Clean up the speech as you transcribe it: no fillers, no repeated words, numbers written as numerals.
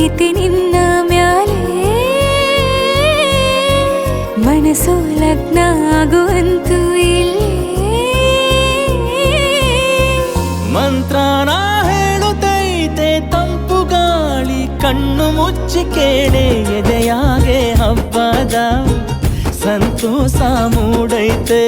ಪ್ರೀತಿ ನಿನ್ನ ಮ್ಯಾಲೆ ಮನಸ್ಸು ಲಗ್ನ ಆಗುವಂತೂ ಇಲ್ಲೇ ಮಂತ್ರನ ಹೇಳುತ್ತೈತೆ ತಂಪು ಗಾಳಿ ಕಣ್ಣು ಮುಚ್ಚಿ ಕೇಳೆ ಎದೆಯಾಗೆ ಹಬ್ಬದ ಸಂತೋಷ ಮೂಡೈತೆ